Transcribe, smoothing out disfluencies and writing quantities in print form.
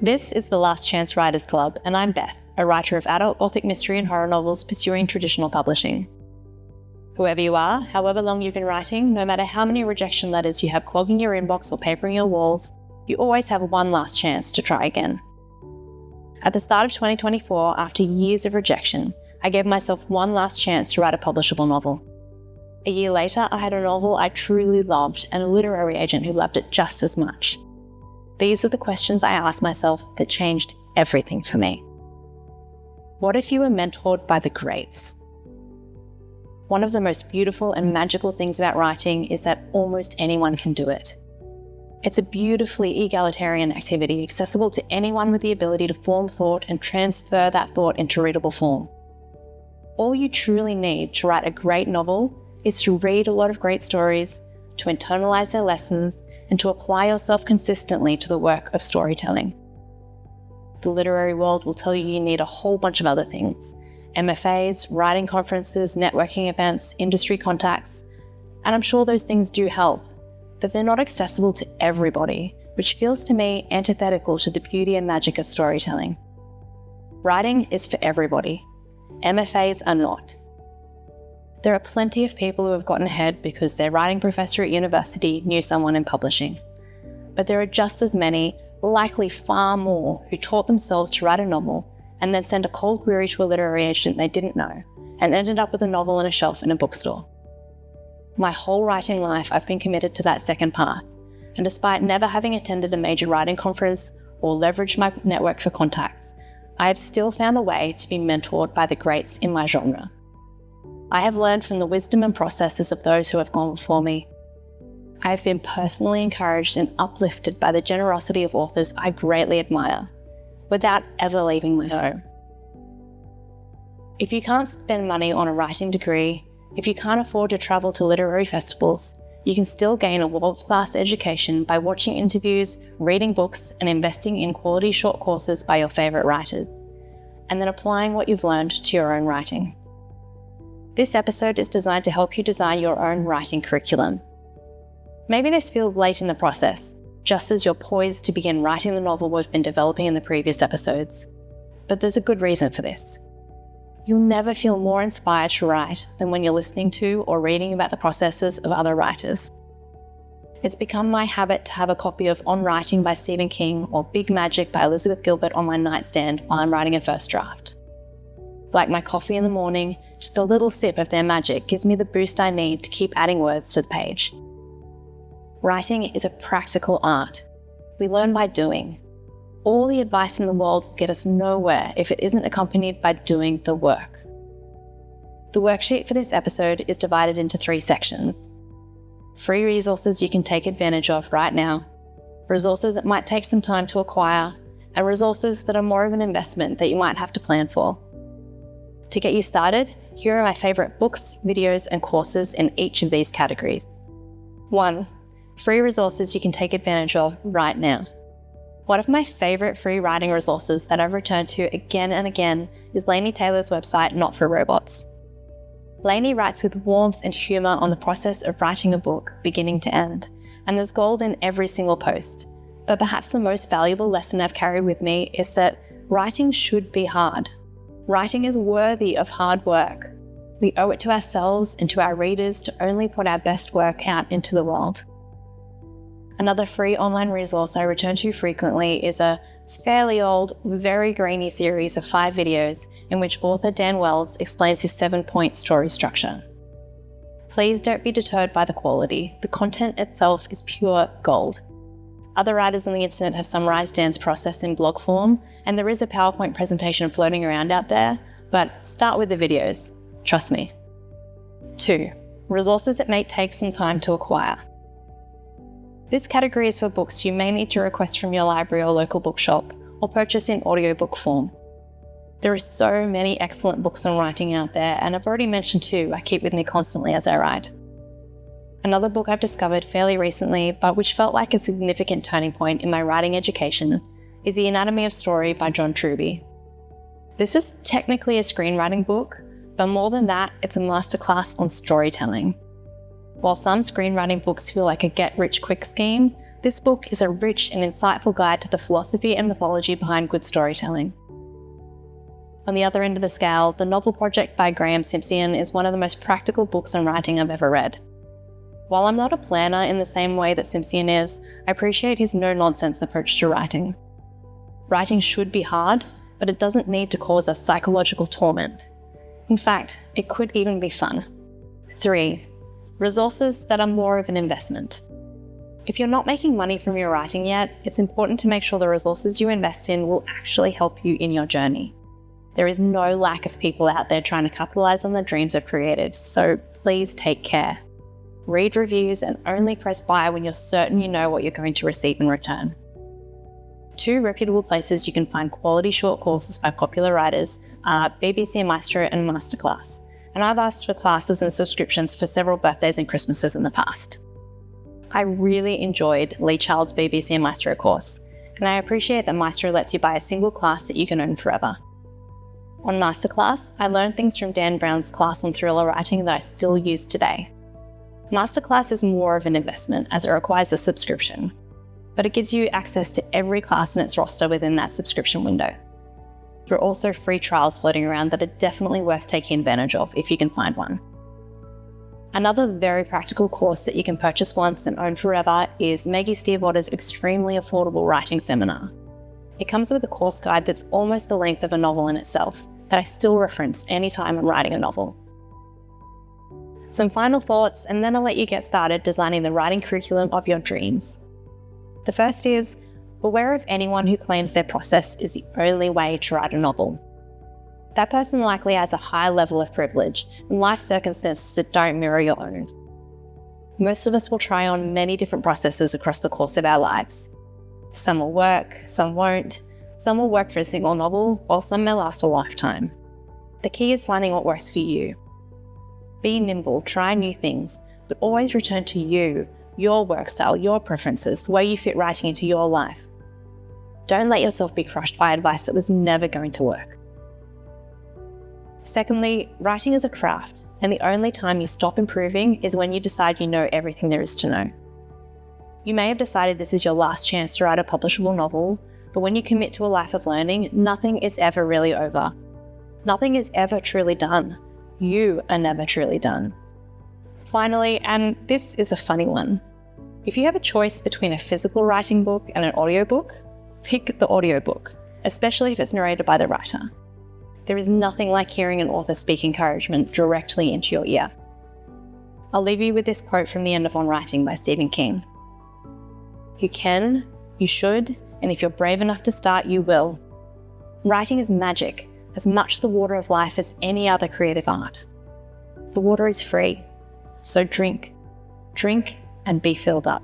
This is the Last Chance Writers Club, and I'm Beth, a writer of adult gothic mystery and horror novels pursuing traditional publishing. Whoever you are, however long you've been writing, no matter how many rejection letters you have clogging your inbox or papering your walls, you always have one last chance to try again. At the start of 2024, after years of rejection, I gave myself one last chance to write a publishable novel. A year later, I had a novel I truly loved and a literary agent who loved it just as much. These are the questions I asked myself that changed everything for me. What if you were mentored by the greats? One of the most beautiful and magical things about writing is that almost anyone can do it. It's a beautifully egalitarian activity accessible to anyone with the ability to form thought and transfer that thought into readable form. All you truly need to write a great novel is to read a lot of great stories, to internalize their lessons, and to apply yourself consistently to the work of storytelling. The literary world will tell you need a whole bunch of other things: MFAs, writing conferences, networking events, industry contacts, and I'm sure those things do help, but they're not accessible to everybody, which feels to me antithetical to the beauty and magic of storytelling. Writing is for everybody. MFAs are not. There are plenty of people who have gotten ahead because their writing professor at university knew someone in publishing. But there are just as many, likely far more, who taught themselves to write a novel and then sent a cold query to a literary agent they didn't know and ended up with a novel on a shelf in a bookstore. My whole writing life, I've been committed to that second path, and despite never having attended a major writing conference or leveraged my network for contacts, I have still found a way to be mentored by the greats in my genre. I have learned from the wisdom and processes of those who have gone before me. I have been personally encouraged and uplifted by the generosity of authors I greatly admire, without ever leaving my home. If you can't spend money on a writing degree, if you can't afford to travel to literary festivals, you can still gain a world-class education by watching interviews, reading books, and investing in quality short courses by your favourite writers, and then applying what you've learned to your own writing. This episode is designed to help you design your own writing curriculum. Maybe this feels late in the process, just as you're poised to begin writing the novel we've been developing in the previous episodes. But there's a good reason for this. You'll never feel more inspired to write than when you're listening to or reading about the processes of other writers. It's become my habit to have a copy of On Writing by Stephen King or Big Magic by Elizabeth Gilbert on my nightstand while I'm writing a first draft. Like my coffee in the morning, just a little sip of their magic gives me the boost I need to keep adding words to the page. Writing is a practical art. We learn by doing. All the advice in the world will get us nowhere if it isn't accompanied by doing the work. The worksheet for this episode is divided into 3 sections. Free resources you can take advantage of right now, resources that might take some time to acquire, and resources that are more of an investment that you might have to plan for. To get you started, here are my favourite books, videos, and courses in each of these categories. 1. Free resources you can take advantage of right now. One of my favourite free writing resources that I've returned to again and again is Laini Taylor's website, Not for Robots. Laini writes with warmth and humour on the process of writing a book, beginning to end, and there's gold in every single post. But perhaps the most valuable lesson I've carried with me is that writing should be hard. Writing is worthy of hard work. We owe it to ourselves and to our readers to only put our best work out into the world. Another free online resource I return to frequently is a fairly old, very grainy series of 5 videos in which author Dan Wells explains his 7-point story structure. Please don't be deterred by the quality. The content itself is pure gold. Other writers on the internet have summarized Dan's process in blog form, and there is a PowerPoint presentation floating around out there, but start with the videos. Trust me. 2. Resources that may take some time to acquire. This category is for books you may need to request from your library or local bookshop, or purchase in audiobook form. There are so many excellent books on writing out there, and I've already mentioned 2 I keep with me constantly as I write. Another book I've discovered fairly recently, but which felt like a significant turning point in my writing education, is The Anatomy of Story by John Truby. This is technically a screenwriting book, but more than that, it's a masterclass on storytelling. While some screenwriting books feel like a get-rich-quick scheme, This book is a rich and insightful guide to the philosophy and mythology behind good storytelling. On the other end of the scale, The Novel Project by Graeme Simsion is one of the most practical books on writing I've ever read. While I'm not a planner in the same way that Simsion is, I appreciate his no-nonsense approach to writing. Writing should be hard, but it doesn't need to cause us psychological torment. In fact, it could even be fun. 3. Resources that are more of an investment. If you're not making money from your writing yet, it's important to make sure the resources you invest in will actually help you in your journey. There is no lack of people out there trying to capitalize on the dreams of creatives, so please take care. Read reviews and only press buy when you're certain you know what you're going to receive in return. 2 reputable places you can find quality short courses by popular writers are BBC Maestro and Masterclass, and I've asked for classes and subscriptions for several birthdays and Christmases in the past. I really enjoyed Lee Child's BBC Maestro course, and I appreciate that Maestro lets you buy a single class that you can own forever. On Masterclass, I learned things from Dan Brown's class on thriller writing that I still use today. Masterclass is more of an investment as it requires a subscription, but it gives you access to every class in its roster within that subscription window. There are also free trials floating around that are definitely worth taking advantage of if you can find one. Another very practical course that you can purchase once and own forever is Maggie Stiefvater's extremely affordable writing seminar. It comes with a course guide that's almost the length of a novel in itself, that I still reference anytime I'm writing a novel. Some final thoughts, and then I'll let you get started designing the writing curriculum of your dreams. The first is, beware of anyone who claims their process is the only way to write a novel. That person likely has a high level of privilege and life circumstances that don't mirror your own. Most of us will try on many different processes across the course of our lives. Some will work, some won't. Some will work for a single novel, while some may last a lifetime. The key is finding what works for you. Be nimble, try new things, but always return to you, your work style, your preferences, the way you fit writing into your life. Don't let yourself be crushed by advice that was never going to work. Secondly, writing is a craft, and the only time you stop improving is when you decide you know everything there is to know. You may have decided this is your last chance to write a publishable novel, but when you commit to a life of learning, nothing is ever really over. Nothing is ever truly done. You are never truly done. Finally, and this is a funny one, if you have a choice between a physical writing book and an audiobook, pick the audiobook, especially if it's narrated by the writer. There is nothing like hearing an author speak encouragement directly into your ear. I'll leave you with this quote from the end of On Writing by Stephen King. You can, you should, and if you're brave enough to start, you will. Writing is magic, as much the water of life as any other creative art. The water is free, so drink and be filled up.